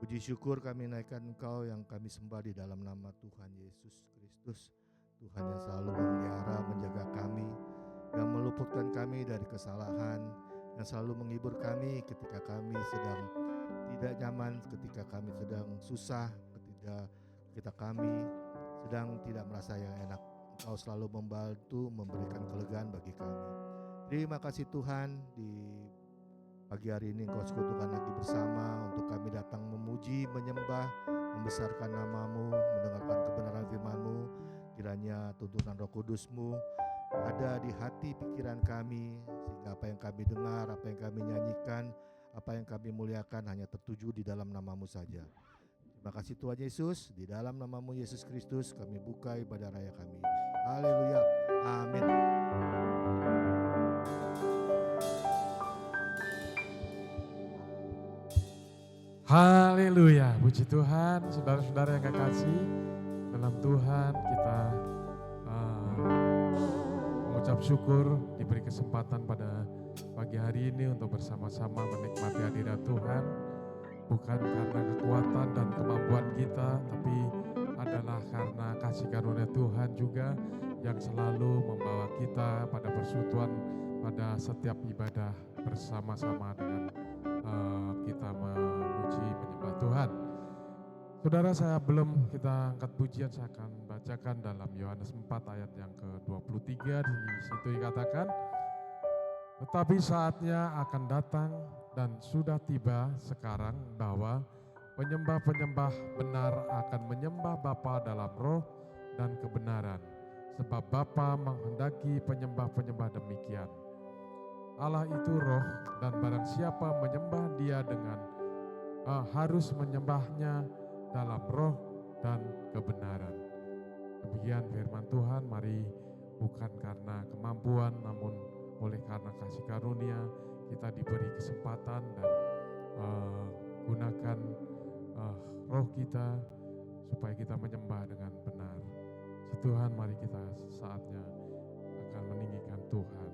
Puji syukur kami naikkan Engkau yang kami sembah di dalam nama Tuhan Yesus Kristus. Tuhan yang selalu memelihara, menjaga kami, yang meluputkan kami dari kesalahan, yang selalu menghibur kami ketika kami sedang tidak nyaman, ketika kami sedang susah, ketika kami sedang tidak merasa yang enak. Engkau selalu membantu, memberikan kelegaan bagi kami. Terima kasih Tuhan, di pagi hari ini Engkau sekutukan lagi bersama untuk kami datang memuji, menyembah, membesarkan nama-Mu, mendengarkan kebenaran firman-Mu. Kiranya tuntunan Roh Kudus-Mu ada di hati pikiran kami, sehingga apa yang kami dengar, apa yang kami nyanyikan, apa yang kami muliakan hanya tertuju di dalam nama-Mu saja. Terima kasih Tuhan Yesus, di dalam nama-Mu Yesus Kristus kami buka ibadah raya kami. Haleluya, amin. Haleluya, puji Tuhan, saudara-saudara yang kekasih dalam Tuhan, kita mengucap syukur diberi kesempatan pada pagi hari ini untuk bersama-sama menikmati hadirat Tuhan, bukan karena kekuatan dan kemampuan kita, tapi adalah karena kasih karunia Tuhan juga yang selalu membawa kita pada persekutuan pada setiap ibadah bersama-sama dengan kita memuji menyembah Tuhan. Saudara, saya belum kita angkat pujian, saya akan bacakan dalam Yohanes 4 ayat yang ke-23. Di situ dikatakan, tetapi saatnya akan datang dan sudah tiba sekarang bahwa penyembah-penyembah benar akan menyembah Bapa dalam roh dan kebenaran, sebab Bapa menghendaki penyembah-penyembah demikian. Allah itu roh, dan barang siapa menyembah Dia dengan harus menyembahnya dalam roh dan kebenaran. Demikian firman Tuhan. Mari bukan karena kemampuan, namun oleh karena kasih karunia kita diberi kesempatan dan gunakan roh kita supaya kita menyembah dengan benar. Tuhan, mari kita saatnya akan meninggikan Tuhan.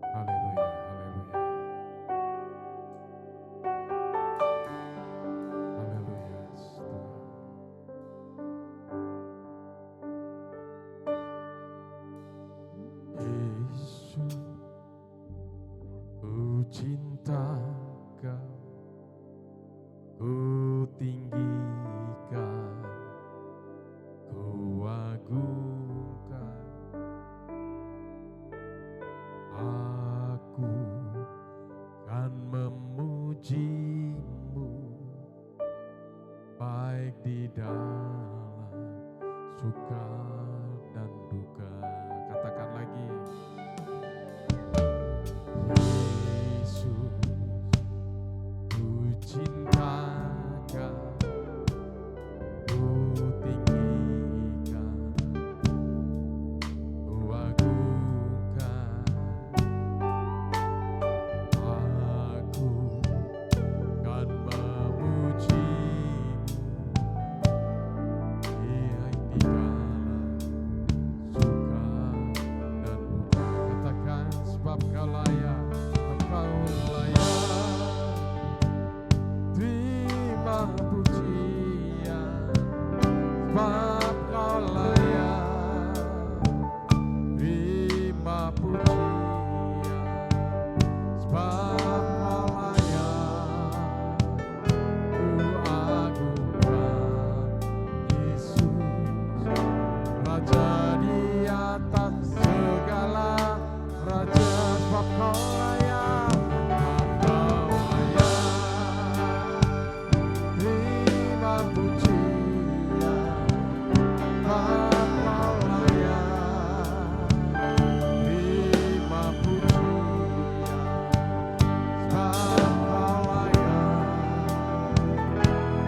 Haleluya, haleluya. Haleluya, Tuhan. Yesus, ku cinta Kau, ku tinggikan, ku agungkan. Aku kan memuji-Mu, baik di dalam suka dan duka. Katakan lagi. Yesus, ku cinta Kau, ku tinggikan, ku agungkan. Aku kan memuji-Mu, baik di dalam suka dan duka. Katakan, sebab Kau layak, Engkau layak terima pujian, sebab Kau layak terima pujian, sebab Kau layak ku agungkan. Yesus, Raja di atas segala raja, sebab Kau layak, Kau layak terima pujian, sebab Kau layak terima pujian, sebab Kau layak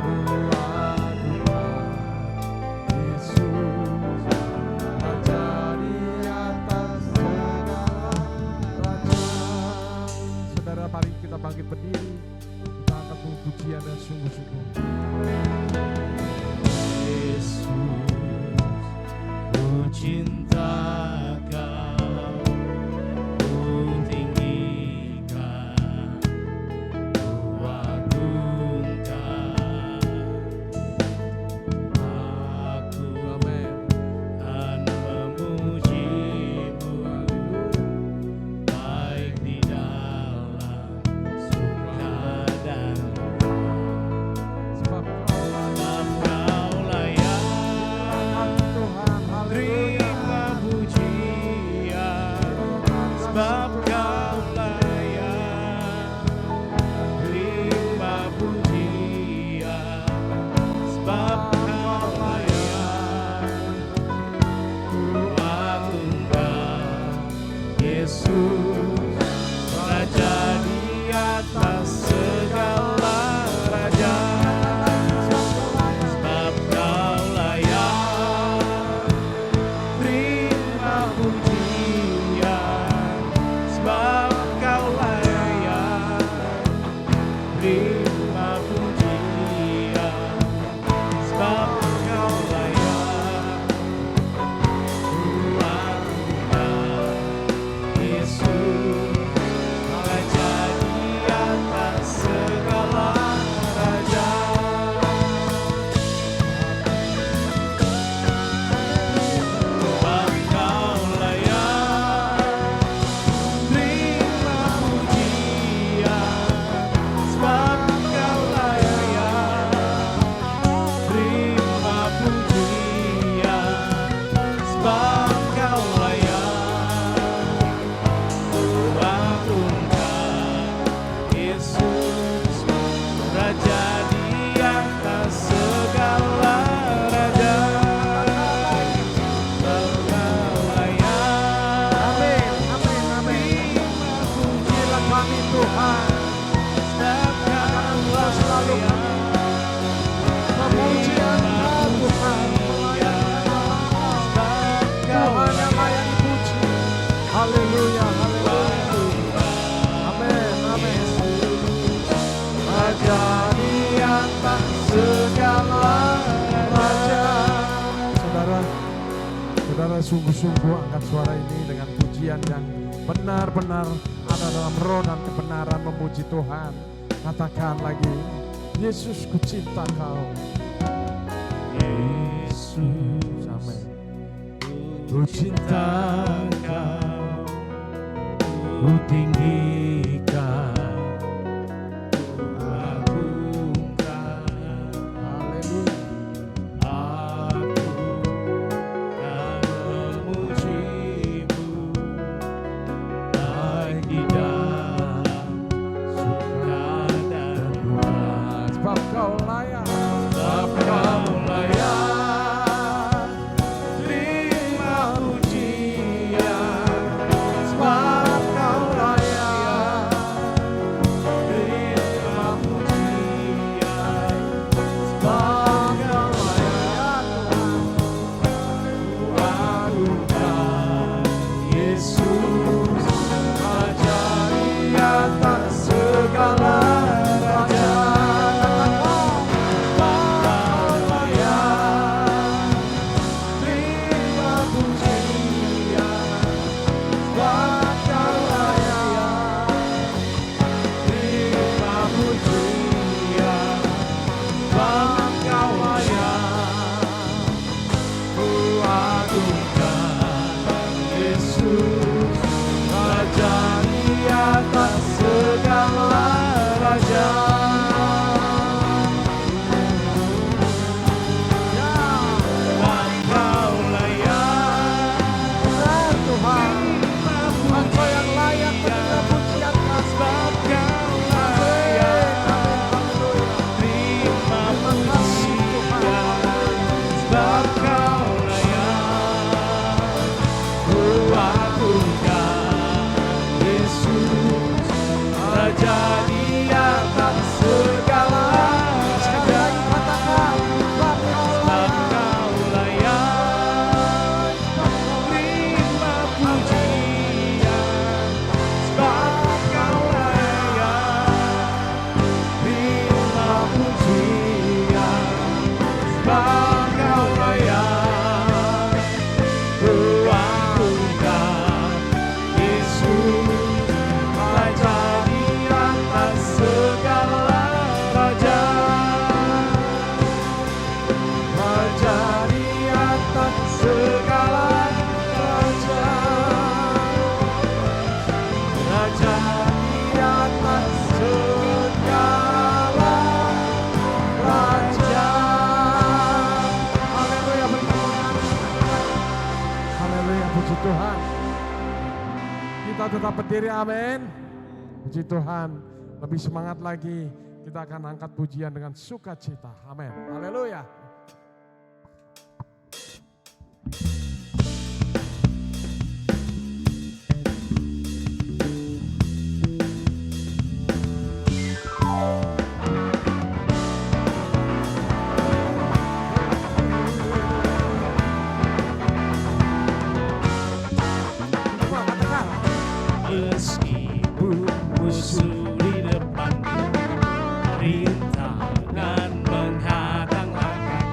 ku agungkan. Yesus, Raja di atas segala raja. Saudara, mari kita bangkit berdiri, kita angkat pujian dan sungguh-sungguh. Yesus, ku cinta Kau, ku tinggikan, ku agungkan. atas segala raja. Engkau layak. Amin, amin, amin. Pujilah kami Tuhan. Engkau selalu memuji Engkau Tuhan. Tuhan yang layak dipuji. Haleluya, haleluya. Amin, amin. Raja di atas segala raja. Saudara sungguh-sungguh angkat suara ini dengan pujian yang benar-benar ada dalam roh dan kebenaran memuji Tuhan. Katakan lagi, Yesus ku cinta kau. Yesus, Amin. ku cinta kau, ku tinggikan, ku agungkan. Haleluya. Aku akan memuji-Mu baik di dalam suka dan duka. Sebab kau layak. Sebab Kau layak terima pujian. Sebab Kau layak terima pujian. Sebab Kau layak ku agungkan. Yesus, Raja di atas segala raja. Tuhan. Kita tetap berdiri, amin. Puji Tuhan, lebih semangat lagi. Kita akan angkat pujian dengan sukacita, amin. Haleluya. Meskipun musuh di depan, rintangan menghadang langkah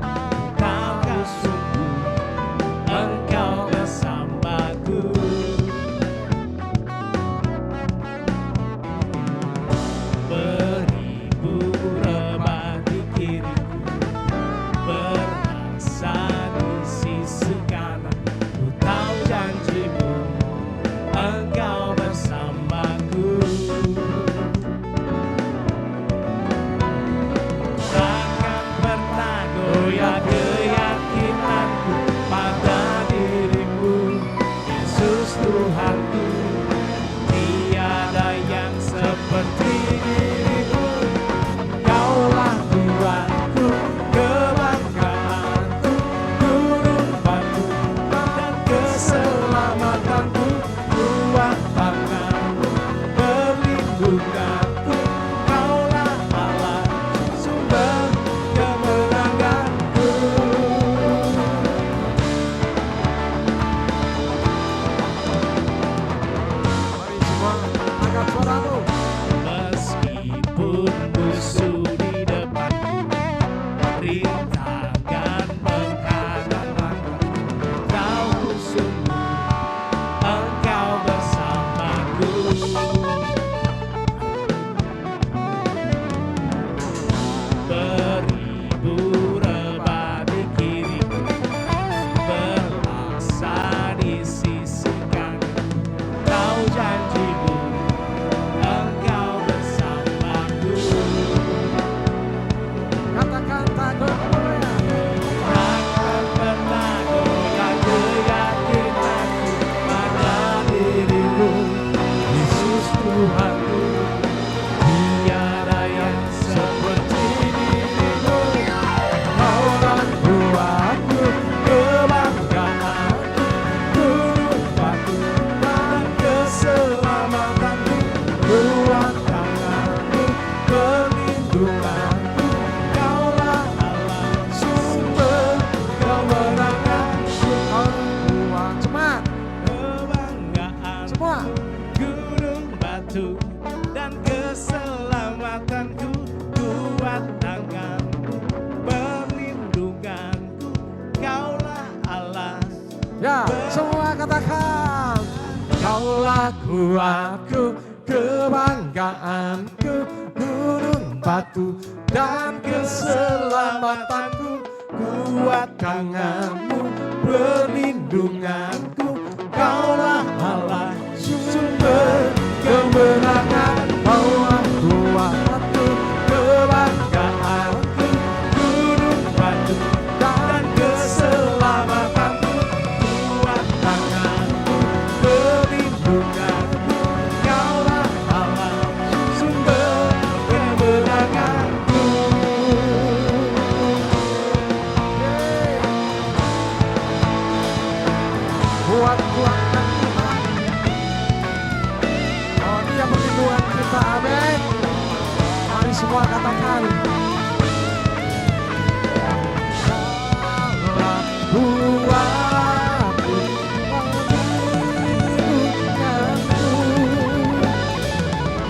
katakan, Kaulah kuatku, kebanggaanku, gunung batu dan keselamatanku. Kuat tanganmu, perlindunganku, Kaulah Allah, sumber kemenangan. Kaulah kuatku, kebanggaanku, gunung batu dan keselamatanku. Kuat tanganku, perlindunganku, Kaulah Allah, sumber kemenanganku. Kuat-kuatkan Tuhan. Oh, Dia perlindungan kita, amin. Mari semua katakan, Kaulah kuatku, perlindunganku,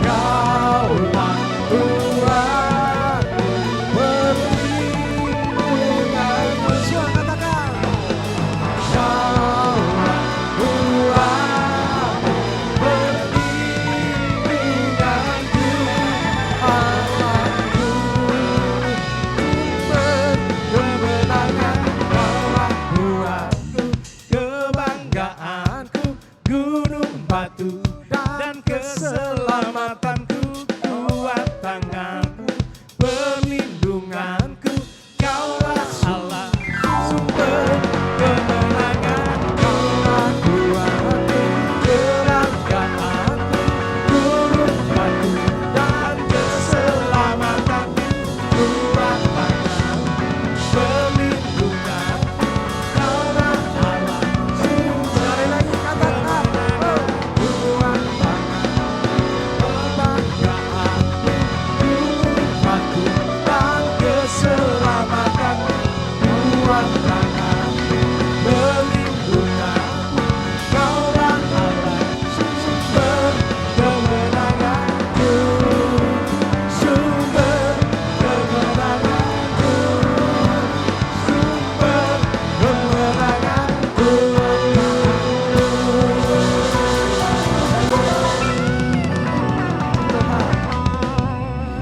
Kaulah kuatku, perlindunganku. Semua katakan, Kaulah kuatku, perlindunganku, Allahku, sumber kemenangan. Kaulah kuatku, kebanggaanku, gunung batu dan keselamatanku. Kuat tanganku, perlindunganku, Kaulah Allah, sumber kemenangan. Kaulah kuatku, kebanggaanku, gunung batu dan keselamatanku. Kuat tanganku, perlindunganku, Kaulah Allah, sumber. Sekali lagi katakan, kuat tanganku, kebanggaanku, gunung batu dan keselamatanku. Kuat tanganku, perlindunganku, Kaulah Allah, sumber kemenanganku, sumber kemenanganku, sumber kemenanganku.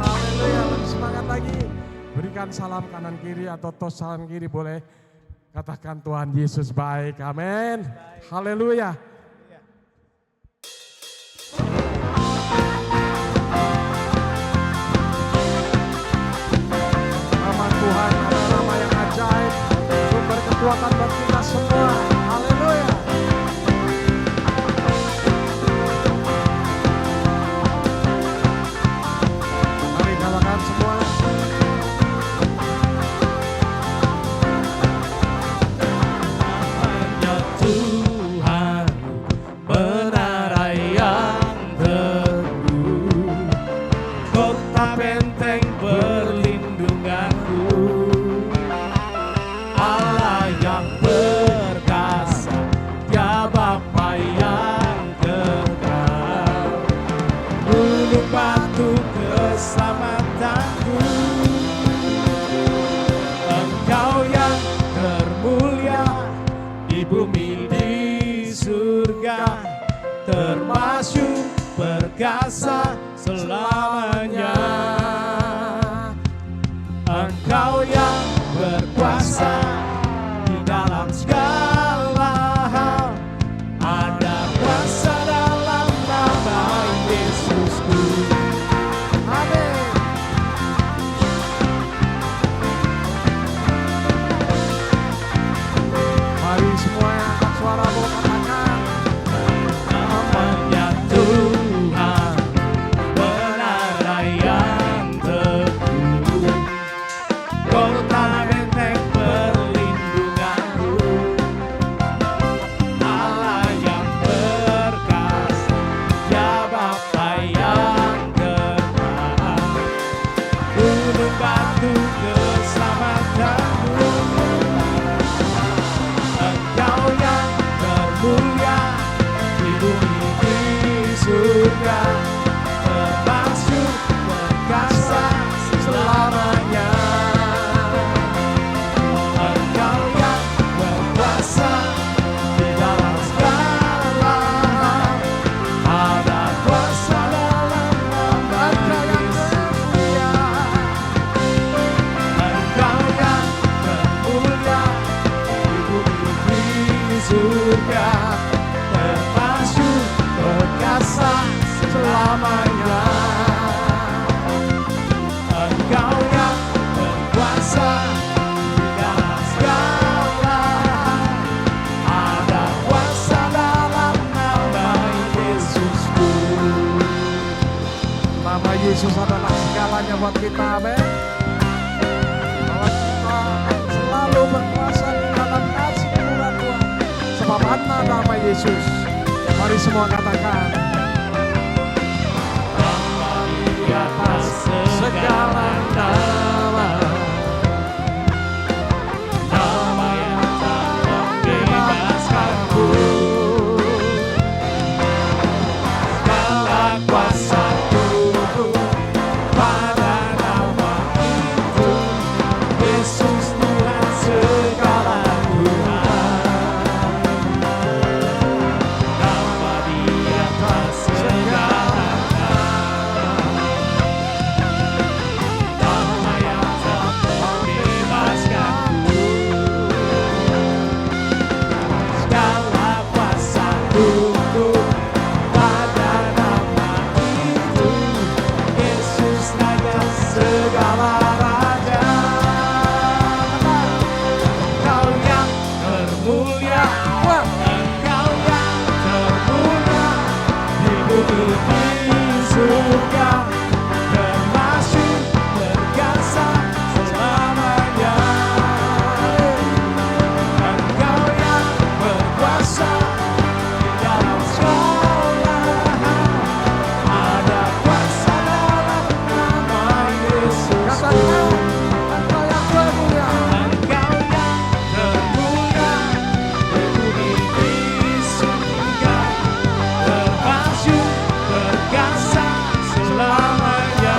Haleluya, lebih semangat lagi. Berikan salam kanan kiri atau tos salam kiri boleh. Katakan Tuhan Yesus baik, amin. Haleluya. Nama Tuhan adalah nama yang ajaib, sumber kekuatan buat kita semua. Haleluya. Mari katakan semua. Hanya Tuhan menara yang teguh, kota benteng perlindunganku, Allah yang perkasa, Dia Bapa yang kekal, gunung batu keselamatanku. Engkau yang termulia di bumi di surga, termasyur perkasa selamanya. Engkau yang berkuasa di dalam segala hal, ada kuasa dalam nama Yesusku. Amin. Mari semua yang angkat suara mau katakan, Namanya Tuhan, menara yang teguh, kota benteng Yesus adalah segalanya buat kita, amin. Bahwa kita akan selalu berkuasa di dalam kasih murah Tuhan. Sebab ada nama Yesus. Mari semua katakan. Nama di atas segala nama, nama yang tak membebaskanku. Segala kuasa tunduk pada nama itu, Yesus Tuhan segala Tuhan. Nama di atas segala nama yang tak membebaskanku. Segala kuasa tunduk pada nama itu, Yesus Raja segala raja. Engkau yang termulia, Engkau yang termulia di bumi di surga, termasyhur berkuasa selamanya. Engkau yang berkuasa di dalam segala hal, ada kuasa dalam nama Yesus. Katakan, Engkau yang termulia. Engkau yang termulia di bumi di surga, termasyhur berkuasa selamanya.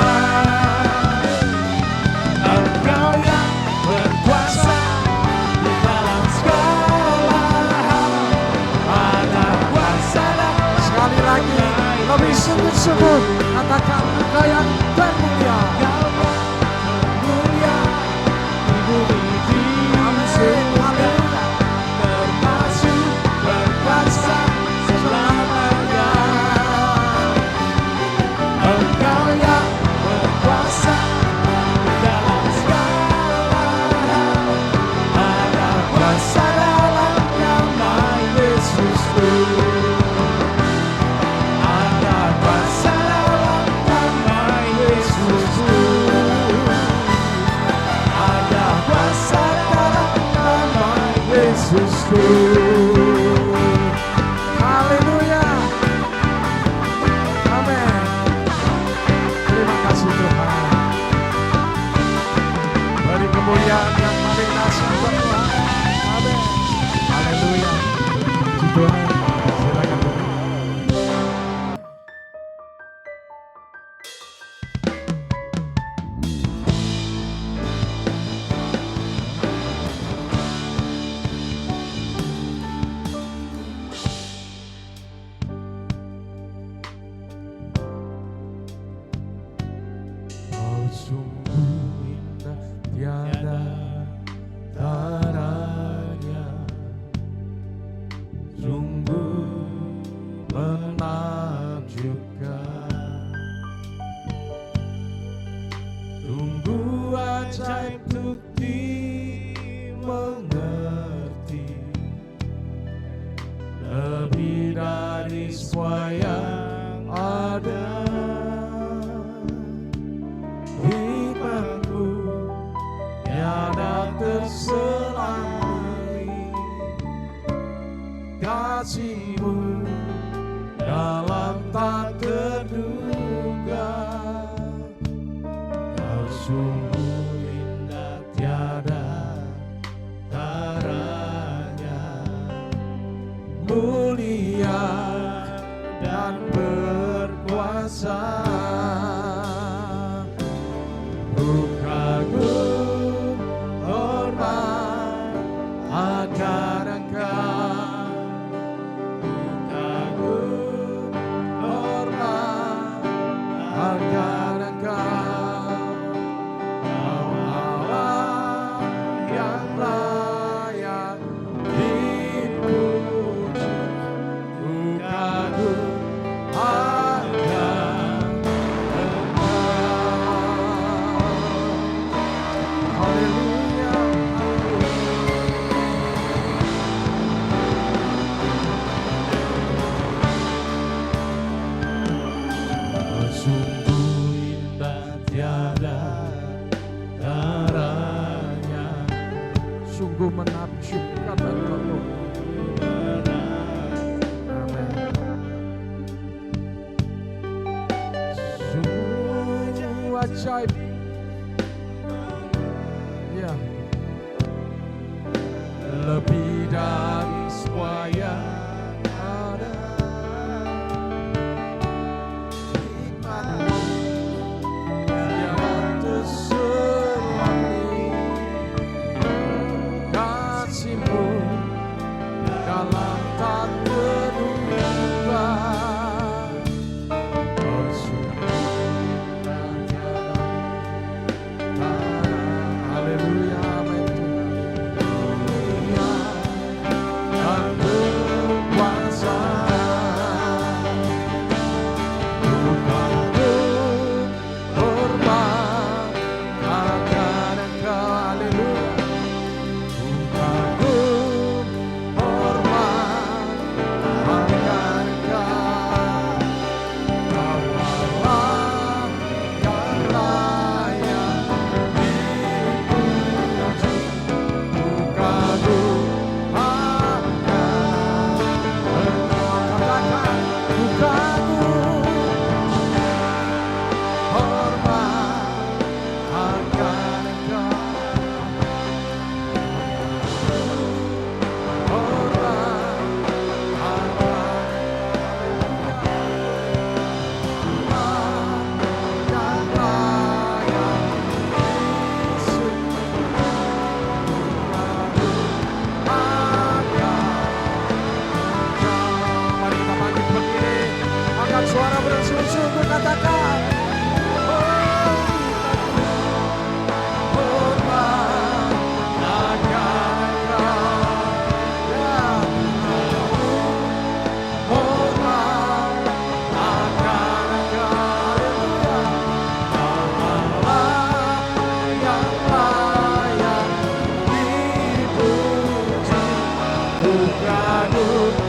Engkau yang berkuasa di dalam segala hal, ada kuasa dalam Sekali lagi, lebih sungguh-sungguh katakan Engkau yang termulia. Engkau yang termulia di bumi di surga, termasyhur berkuasa selamanya. Engkau yang berkuasa di dalam segala hal, ada kuasa dalam nama Yesus. Ada kuasa dalam nama Yesus. Ada kuasa dalam nama Yesus. Haleluya. Amin. Terima kasih Tuhan. Beri kemuliaan yang paling dahsyat buat Tuhan. Amin. Haleluya. Puji Tuhan. Silakan Tuhan. Kau sungguh indah, tiada taranya, sungguh menakjubkan, sungguh ajaib untuk dimengerti, lebih dari semua yang ada. Hikmatmu tiada terselami, kasihmu dalam tak terduga. Kau sungguh indah, tiada taranya, mulia dan berkuasa. Kagum hormat akan Engkau, sungguh menakjubkan Engkau Tuhan. Amin. Sungguh ajaib. Ya. Lebih dari semua yang ada. Hikmat-Mu tiada terserani. Kasih-Mu dalam tak terduga. Oh sungguh tiada. Haleluya, amin Tuhan. Dan berkuasa Tuhanku hormat akan Engkau. Haleluya. Tuhanku hormat akan Engkau. Kau Allah yang layak dipuji. Tuhanku suara bersungguh-sungguh katakan, hormat akan Engkau. Ya, hormat akan Engkau. Allah yang layak dipuji. Tuhanku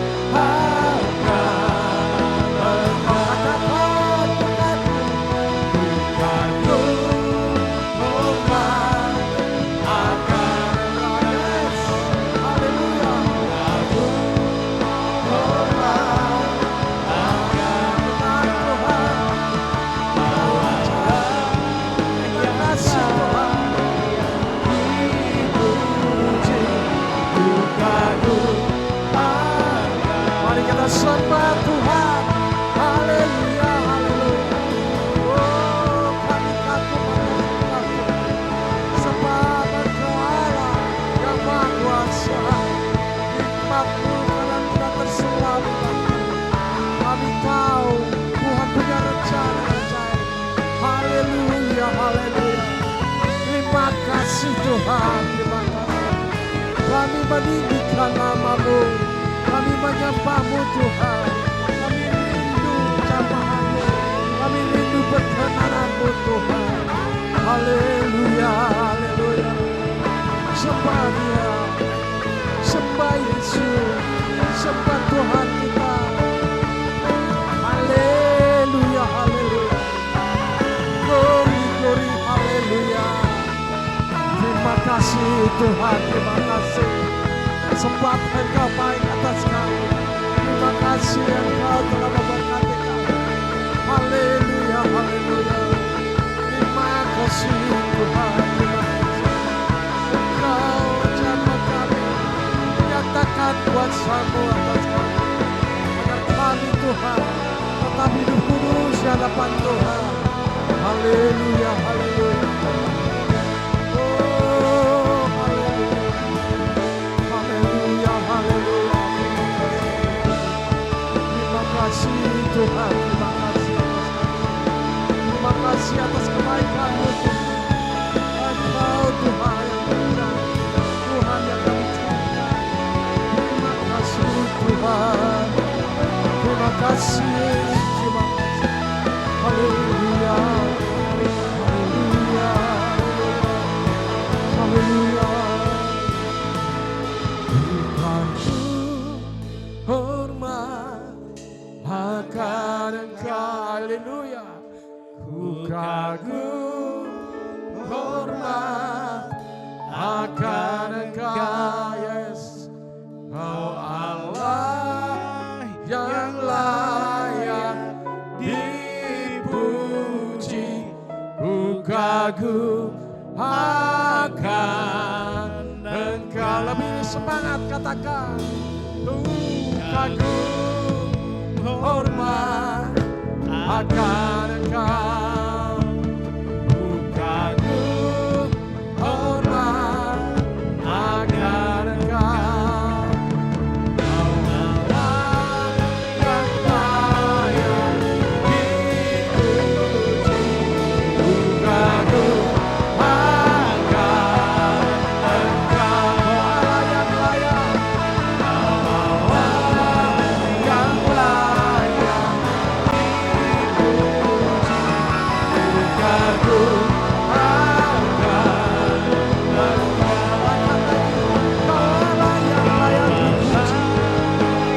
sembah Tuhan, haleluya, haleluya. Oh, kami kagum, sembah Engkau Allah yang Maha Kuasa. Hikmat-Mu karena tidak terselami. Kami tahu Tuhan punya rencana yang ajaib. Haleluya, haleluya. Terima kasih Tuhan, terima kasih. Kami meninggikan nama-Mu. Kami menyembah-Mu Tuhan. Kami rindu jamahan-Mu. Kami rindu perkenan-Mu Tuhan. Haleluya, haleluya. Sembah Dia, sembah Yesus, sembah Tuhan kita. Haleluya, haleluya. Glory, glory, haleluya. Terima kasih Tuhan, terima kasih. Sebab Engkau baik atas kami. Terima kasih Engkau telah memberkati kami. Haleluya, haleluya. Terima kasih Tuhan, terima kasih. Engkau jamah kami, nyatakan kuasa-Mu atas kami. Agar kami Tuhan tetap hidup kudus di hadapan Tuhan. Haleluya, haleluya. Tuhan, terima kasih. Terima kasih atas kebaikan-Mu Tuhan. Engkau Tuhan yang berkata, Tuhan yang kami cinta. Terima kasih Tuhan. Terima kasih. Terima kasih. Haleluya. Haleluya. Haleluya. Tuhanku hormat akan Engkau. Haleluya. Ku kagum hormat akan Engkau. bersemangat katakan, kagum hormat akan Engkau. Kagum hormat akan Engkau. Kau Allah yang layak dipuji. Kagum akan Engkau. Allah yang layak. Yang layak dipuji, kagum akan Engkau. Allah yang layak dipuji,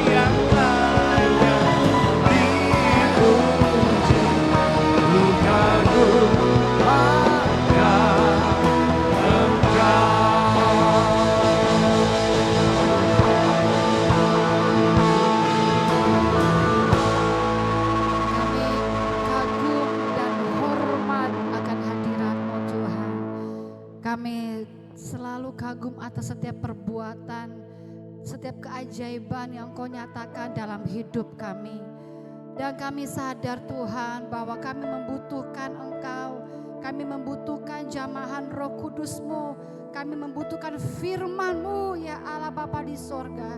yang layak dipuji, kagum akan Kami kagum dan hormat akan hadirat-Mu Tuhan. Kami selalu kagum atas setiap perbuatan, setiap keajaiban yang Engkau nyatakan dalam hidup kami. Dan kami sadar Tuhan bahwa kami membutuhkan Engkau. Kami membutuhkan jamahan Roh Kudus-Mu. Kami membutuhkan firman-Mu ya Allah Bapa di sorga.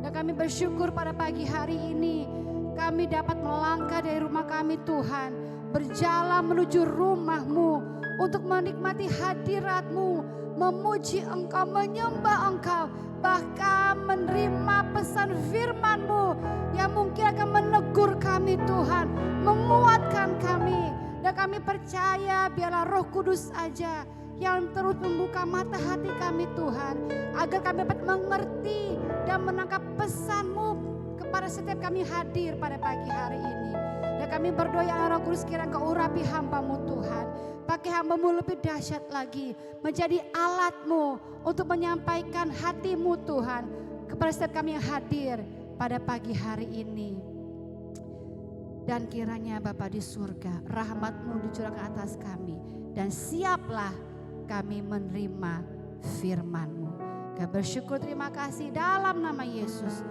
Dan kami bersyukur pada pagi hari ini kami dapat melangkah dari rumah kami Tuhan, berjalan menuju rumah-Mu untuk menikmati hadirat-Mu, memuji Engkau, menyembah Engkau, bahkan menerima pesan firman-Mu yang mungkin akan menegur kami Tuhan, menguatkan kami. Dan kami percaya biarlah Roh Kudus aja yang terus membuka mata hati kami Tuhan, agar kami dapat mengerti dan menangkap pesan-Mu kepada setiap kami hadir pada pagi hari ini. Dan kami berdoa ya Roh Kudus, kiranya Engkau urapi hamba-Mu Tuhan. Pakai hamba-Mu lebih dahsyat lagi, menjadi alat-Mu untuk menyampaikan hati-Mu Tuhan kepada setiap kami yang hadir pada pagi hari ini. Dan kiranya Bapa di surga, rahmat-Mu dicurahkan atas kami, dan siaplah kami menerima firman-Mu. Kami bersyukur, terima kasih dalam nama Yesus.